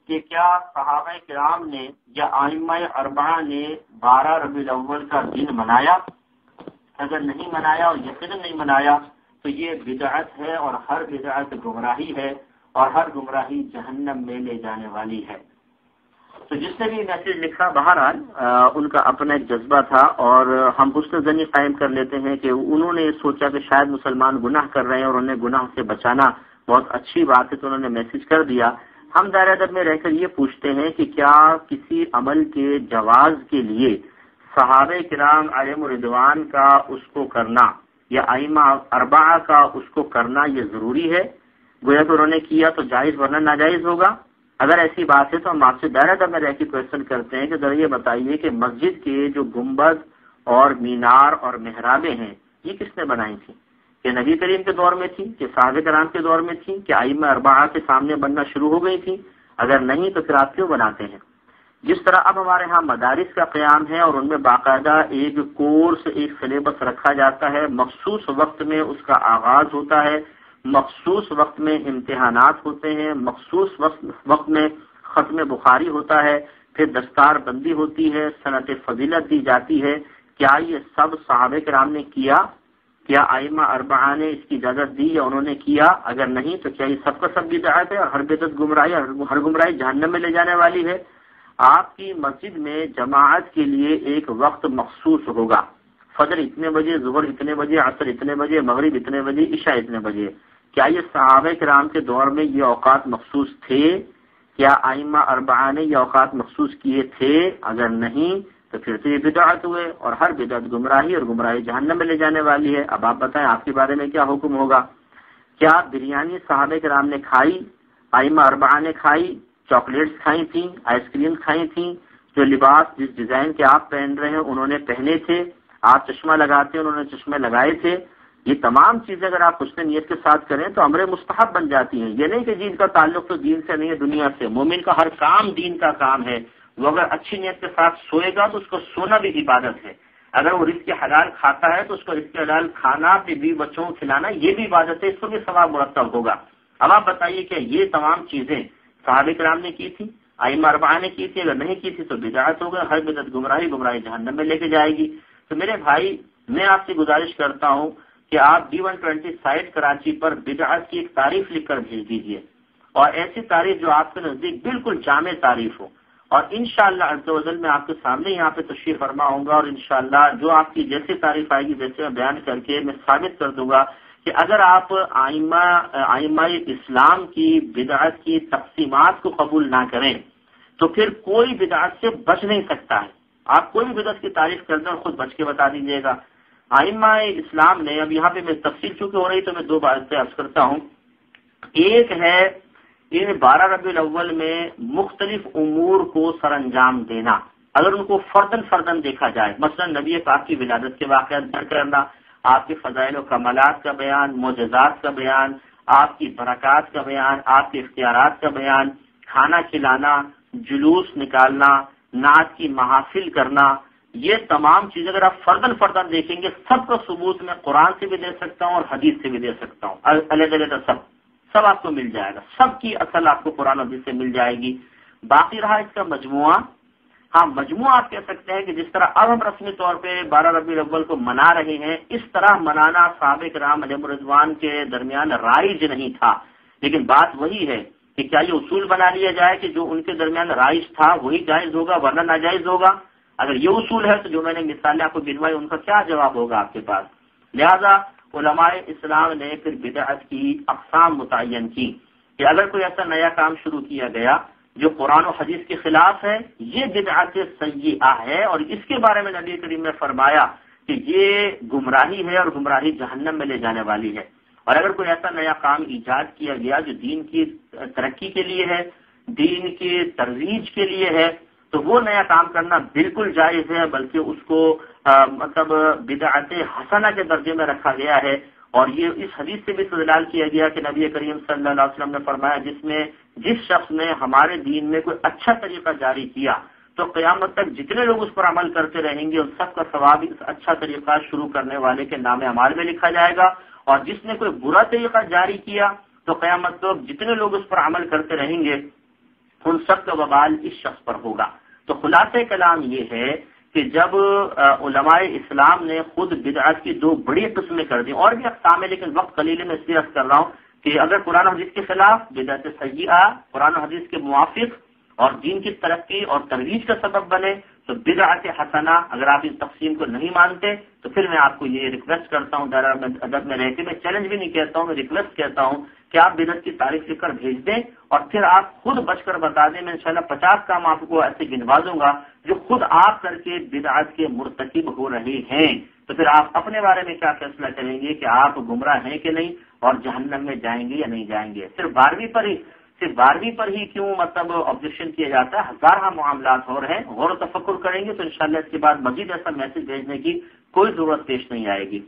کہ کیا صحابہ کرام نے یا ائمہ اربعہ نے 12 ربیع الاول کا دن منایا؟ اگر نہیں منایا اور یقیناً نہیں منایا تو یہ بدعت ہے، اور ہر بدعت گمراہی ہے، اور ہر گمراہی جہنم میں لے جانے والی ہے۔ تو جس نے بھی میسج لکھا، بہرحال ان کا اپنا ایک جذبہ تھا، اور ہم حسن ظنی قائم کر لیتے ہیں کہ انہوں نے سوچا کہ شاید مسلمان گناہ کر رہے ہیں اور انہیں گناہ سے بچانا بہت اچھی بات ہے، تو انہوں نے میسج کر دیا۔ ہم دائرہ ادب میں رہ کر یہ پوچھتے ہیں کہ کیا کسی عمل کے جواز کے لیے صحابہ کرام علیہم رضوان کا اس کو کرنا یا ائمہ اربعہ کا اس کو کرنا یہ ضروری ہے؟ گویا کہ انہوں نے کیا تو جائز ورنہ ناجائز ہوگا۔ اگر ایسی بات ہے تو ہم آپ سے دائرہ ادب میں رہ کے کوشچن کرتے ہیں کہ ذرا یہ بتائیے کہ مسجد کے جو گنبد اور مینار اور محرابیں ہیں یہ کس نے بنائی تھی؟ کہ نبی کریم کے دور میں تھی، کہ صحابہ کرام کے دور میں تھی، کہ ائمہ اربعہ کے سامنے بننا شروع ہو گئی تھی؟ اگر نہیں تو پھر آپ کیوں بناتے ہیں؟ جس طرح اب ہمارے ہاں مدارس کا قیام ہے اور ان میں باقاعدہ ایک کورس، ایک سلیبس رکھا جاتا ہے، مخصوص وقت میں اس کا آغاز ہوتا ہے، مخصوص وقت میں امتحانات ہوتے ہیں، مخصوص وقت میں ختم بخاری ہوتا ہے، پھر دستار بندی ہوتی ہے، سنت فضیلت دی جاتی ہے۔ کیا یہ سب صحابہ کرام نے کیا؟ کیا ائمہ اربعہ نے اس کی اجازت دی یا انہوں نے کیا؟ اگر نہیں تو کیا یہ سب کا سب بدعت ہے اور ہر بدعت گمراہی، ہر گمراہی جہنم میں لے جانے والی ہے؟ آپ کی مسجد میں جماعت کے لیے ایک وقت مخصوص ہوگا، فجر اتنے بجے، ظہر اتنے بجے، عصر اتنے بجے، مغرب اتنے بجے، عشاء اتنے بجے۔ کیا یہ صحابہ کرام کے دور میں یہ اوقات مخصوص تھے؟ کیا ائمہ اربعہ نے یہ اوقات مخصوص کیے تھے؟ اگر نہیں تو پھر تو یہ بدعت ہوئے، اور ہر بدعت گمراہی، اور گمراہی جہنم میں لے جانے والی ہے۔ اب آپ بتائیں آپ کے بارے میں کیا حکم ہوگا؟ کیا بریانی صحابہ کرام نے کھائی، ائمہ اربعہ نے کھائی، چاکلیٹس کھائی تھیں، آئس کریم کھائی تھیں، جو لباس جس ڈیزائن کے آپ پہن رہے ہیں انہوں نے پہنے تھے، آپ چشمہ لگاتے ہیں انہوں نے چشمے لگائے تھے؟ یہ تمام چیزیں اگر آپ حسن نیت کے ساتھ کریں تو امر مستحب بن جاتی ہیں۔ یہ نہیں کہ جن کا تعلق تو دین سے نہیں ہے، دنیا سے۔ مومن کا ہر کام دین کا کام ہے۔ وہ اگر اچھی نیت کے ساتھ سوئے گا تو اس کو سونا بھی عبادت ہے۔ اگر وہ رزق حلال کھاتا ہے تو اس کو رزق حلال کھانا، اپنے بیوی بچوں کو کھلانا، یہ بھی عبادت ہے، اس کو بھی ثواب مرتب ہوگا۔ اب آپ بتائیے کہ یہ تمام چیزیں صحابہ کرام نے کی تھی، ائمہ اربعہ نے کی تھی؟ اگر نہیں کی تھی تو بدعت ہوگا، ہر بدعت گمراہی، گمراہی جہنم میں لے کے جائے گی۔ تو میرے بھائی، میں آپ سے گزارش کرتا ہوں کہ آپ D120 سائٹ کراچی پر بدعت کی ایک تعریف لکھ کر بھیج دیجیے، اور ایسی تعریف جو آپ کے نزدیک بالکل جامع تعریف ہو، اور انشاءاللہ عز و جل میں آپ کے سامنے یہاں پہ تشریف فرما ہوں گا، اور انشاءاللہ جو آپ کی جیسی تعریف آئے گی ویسے میں بیان کر کے میں ثابت کر دوں گا کہ اگر آپ ائمہ اسلام کی بدعت کی تقسیمات کو قبول نہ کریں تو پھر کوئی بدعت سے بچ نہیں سکتا ہے۔ آپ کوئی بھی بدعت کی تعریف کر دیں اور خود بچ کے بتا دیجیے گا۔ ائمہ اسلام نے، اب یہاں پہ میں تفصیل چونکہ ہو رہی تو میں دو باتیں عرض کرتا ہوں۔ ایک ہے ان 12 ربیع الاول میں مختلف امور کو سر انجام دینا، اگر ان کو فردن دیکھا جائے، مثلا نبی پاک کی ولادت کے واقعات بیان کرنا، آپ کے فضائل و کمالات کا بیان، معجزات کا بیان، آپ کی برکات کا بیان، آپ کے اختیارات کا بیان، کھانا کھلانا، جلوس نکالنا، نعت کی محافل کرنا، یہ تمام چیزیں اگر آپ فردن دیکھیں گے، سب کا ثبوت میں قرآن سے بھی دے سکتا ہوں اور حدیث سے بھی دے سکتا ہوں، علیحدہ سب آپ کو مل جائے گا، سب کی اصل آپ کو قرآن حدیث سے مل جائے گی۔ باقی رہا اس کا مجموعہ، ہاں مجموعہ آپ کہہ سکتے ہیں کہ جس طرح اب ہم رسمی طور پہ 12 ربیع الاول کو منا رہے ہیں، اس طرح منانا صحابہ کرام علیہم رضوان کے درمیان رائج نہیں تھا، لیکن بات وہی ہے کہ کیا یہ اصول بنا لیا جائے کہ جو ان کے درمیان رائج تھا وہی جائز ہوگا ورنہ ناجائز ہوگا؟ اگر یہ اصول ہے تو جو میں نے مثالیں آپ کو گنوائی ان کا کیا جواب ہوگا آپ کے پاس؟ لہذا علماء اسلام نے پھر بدعت کی اقسام متعین کی کہ اگر کوئی ایسا نیا کام شروع کیا گیا جو قرآن و حدیث کے خلاف ہے، یہ بدعت سیئہ ہے، اور اس کے بارے میں نبی کریم نے فرمایا کہ یہ گمراہی ہے اور گمراہی جہنم میں لے جانے والی ہے۔ اور اگر کوئی ایسا نیا کام ایجاد کیا گیا جو دین کی ترقی کے لیے ہے، دین کی ترویج کے لیے ہے، تو وہ نیا کام کرنا بالکل جائز ہے، بلکہ اس کو مطلب بدعت حسنہ کے درجے میں رکھا گیا ہے۔ اور یہ اس حدیث سے بھی استدلال کیا گیا کہ نبی کریم صلی اللہ علیہ وسلم نے فرمایا جس شخص نے ہمارے دین میں کوئی اچھا طریقہ جاری کیا تو قیامت تک جتنے لوگ اس پر عمل کرتے رہیں گے ان سب کا ثواب اس اچھا طریقہ شروع کرنے والے کے نام اعمال میں لکھا جائے گا، اور جس نے کوئی برا طریقہ جاری کیا تو قیامت تک جتنے لوگ اس پر عمل کرتے رہیں گے ان سب کا وبال اس شخص پر ہوگا۔ تو خلاصہ کلام یہ ہے کہ جب علماء اسلام نے خود بدعت کی دو بڑی قسمیں کر دی، اور بھی اقسام ہے لیکن وقت قلیل میں اس لیے عرض کر رہا ہوں کہ اگر قرآن و حدیث کے خلاف بدعت سیئہ قرآن و حدیث کے موافق اور دین کی ترقی اور ترویج کا سبب بنے تو بدعت حسنہ، اگر آپ اس تقسیم کو نہیں مانتے تو پھر میں آپ کو یہ ریکویسٹ کرتا ہوں، دائرہ ادب میں رہ کے میں چیلنج بھی نہیں کہتا ہوں، میں ریکویسٹ کہتا ہوں کہ آپ بدعت کی تاریخ لکھ کر بھیج دیں اور پھر آپ خود بچ کر بتا دیں۔ میں انشاءاللہ 50 کام آپ کو ایسے گنوا دوں گا جو خود آپ کر کے بدعت کے مرتکب ہو رہے ہیں، تو پھر آپ اپنے بارے میں کیا فیصلہ کریں گے کہ آپ گمراہ ہیں کہ نہیں اور جہنم میں جائیں گے یا نہیں جائیں گے۔ صرف 12ویں پر ہی کیوں مطلب آبجیکشن کیا جاتا ہے؟ ہزارہ معاملات اور ہیں، غور و تفکر کریں گے تو انشاءاللہ اس کے بعد مزید ایسا میسج بھیجنے کی کوئی ضرورت پیش نہیں آئے گی۔